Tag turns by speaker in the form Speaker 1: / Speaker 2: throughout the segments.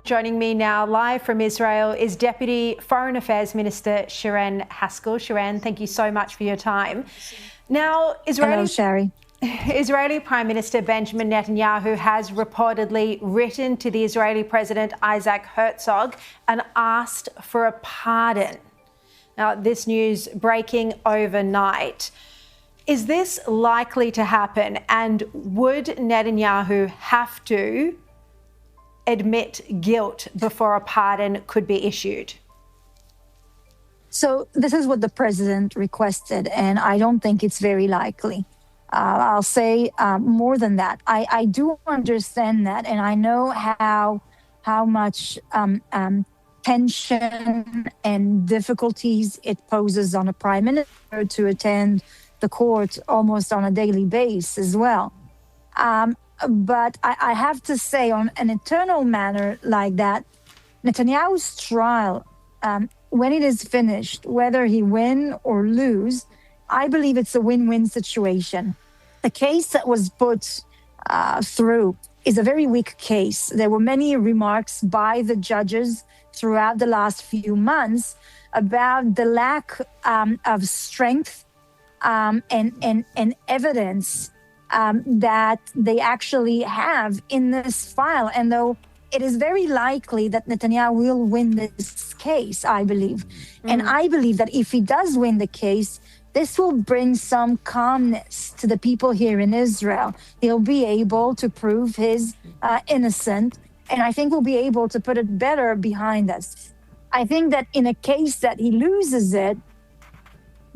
Speaker 1: Joining me now live from Israel is Deputy Foreign Affairs Minister Sharon Haskell. Sharon, thank you so much for your time. Now,
Speaker 2: Hello, Sherry.
Speaker 1: Israeli Prime Minister Benjamin Netanyahu has reportedly written to the Israeli President Isaac Herzog and asked for a pardon. Now, this news breaking overnight. Is this likely to happen, and would Netanyahu have to admit guilt before a pardon could be issued?
Speaker 2: So this is what the president requested, and I don't think it's very likely. I'll say more than that. I do understand that, and I know how much tension and difficulties it poses on a prime minister to attend the court almost on a daily basis as well. But I have to say, on an internal manner like that, Netanyahu's trial, when it is finished, whether he win or lose, I believe it's a win-win situation. The case that was put through is a very weak case. There were many remarks by the judges throughout the last few months about the lack of strength and evidence that they actually have in this file. And though it is very likely that Netanyahu will win this case, I believe. And I believe that if he does win the case, this will bring some calmness to the people here in Israel. He'll be able to prove his innocence, and I think we'll be able to put it better behind us. I think that in a case that he loses it,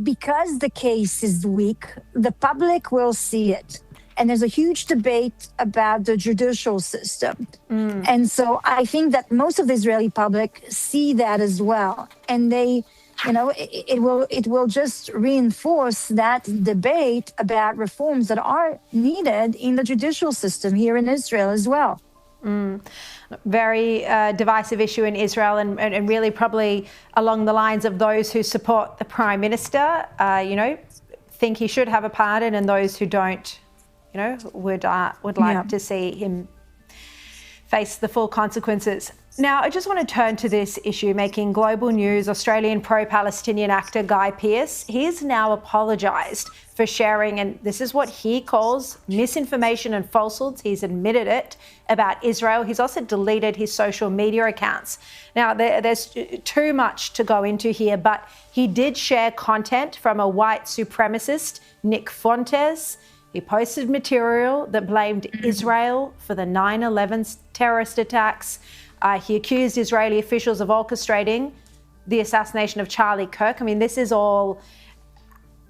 Speaker 2: because the case is weak, the public will see it. And there's a huge debate about the judicial system. And so I think that most of the Israeli public see that as well. And they, it will just reinforce that debate about reforms that are needed in the judicial system here in Israel as well.
Speaker 1: Very divisive issue in Israel, and really probably along the lines of those who support the Prime Minister, think he should have a pardon, and those who don't, would like to see him face the full consequences. Now, I just want to turn to this issue making global news. Australian pro-Palestinian actor Guy Pearce, he's now apologised for sharing, and this is what he calls misinformation and falsehoods. He's admitted it about Israel. He's also deleted his social media accounts. Now, there's too much to go into here, but he did share content from a white supremacist, Nick Fontes. He posted material that blamed Israel for the 9/11 terrorist attacks. He accused Israeli officials of orchestrating the assassination of Charlie Kirk. I mean, this is all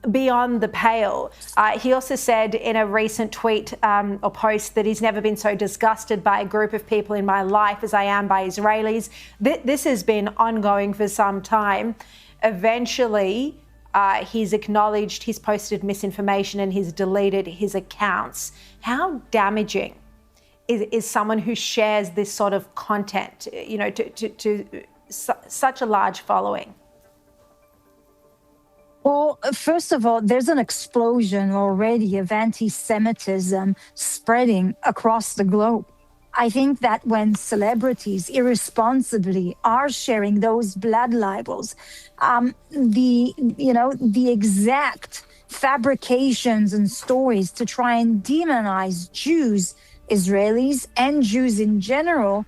Speaker 1: beyond the pale. He also said in a recent tweet or post that he's never been so disgusted by a group of people in my life as I am by Israelis. This has been ongoing for some time. Eventually, he's acknowledged he's posted misinformation and he's deleted his accounts. How damaging is someone who shares this sort of content, to such a large following?
Speaker 2: Well, first of all, there's an explosion already of anti-Semitism spreading across the globe. I think that when celebrities irresponsibly are sharing those blood libels, the exact fabrications and stories to try and demonize Jews, Israelis, and Jews in general,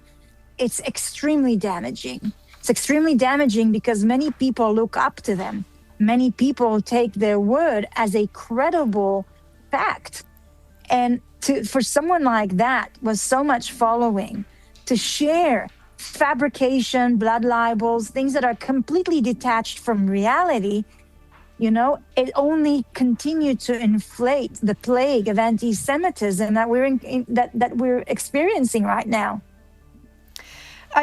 Speaker 2: it's extremely damaging. It's extremely damaging because many people look up to them. Many people take their word as a credible fact. And for someone like that with so much following to share fabrication, blood libels, things that are completely detached from reality, it only continued to inflate the plague of anti-Semitism that we're experiencing right now.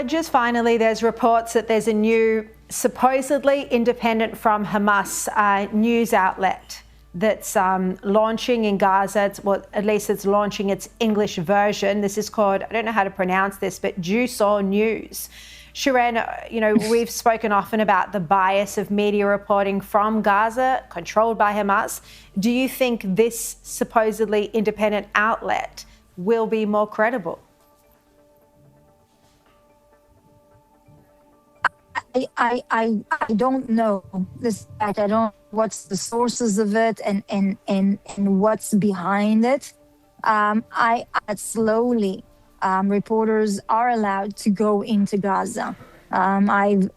Speaker 1: Just finally, there's reports that there's a new, supposedly independent from Hamas news outlet that's launching in Gaza. At least it's launching its English version. This is called, I don't know how to pronounce this, but Jusaw News. Sharon, we've spoken often about the bias of media reporting from Gaza, controlled by Hamas. Do you think this supposedly independent outlet will be more credible?
Speaker 2: I don't know this fact. I don't know what's the sources of it and what's behind it. I slowly reporters are allowed to go into Gaza. I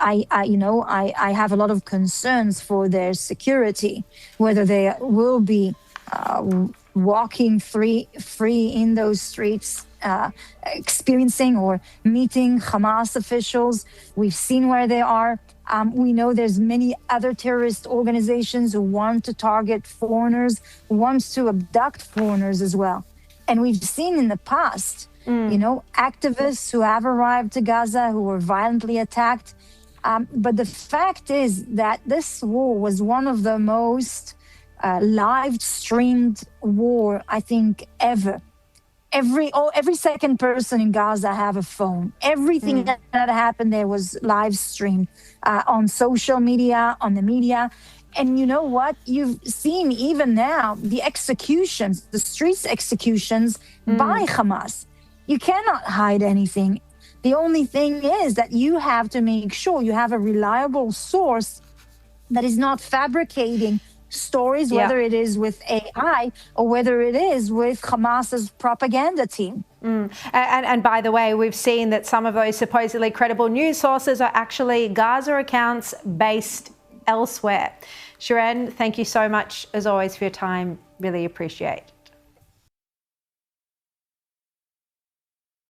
Speaker 2: have a lot of concerns for their security, whether they will be walking free in those streets, experiencing or meeting Hamas officials. We've seen where they are. We know there's many other terrorist organizations who want to target foreigners, wants to abduct foreigners as well. And we've seen in the past, activists who have arrived to Gaza who were violently attacked. But the fact is that this war was one of the most live streamed war, I think, ever. Every second person in Gaza have a phone. Everything that happened there was live streamed on social media, on the media. And you know what? You've seen even now the executions, the streets executions by Hamas. You cannot hide anything. The only thing is that you have to make sure you have a reliable source that is not fabricating stories, whether it is with AI or whether it is with Hamas's propaganda team.
Speaker 1: And by the way, we've seen that some of those supposedly credible news sources are actually Gaza accounts based elsewhere. Shiren, thank you so much, as always, for your time. Really appreciate.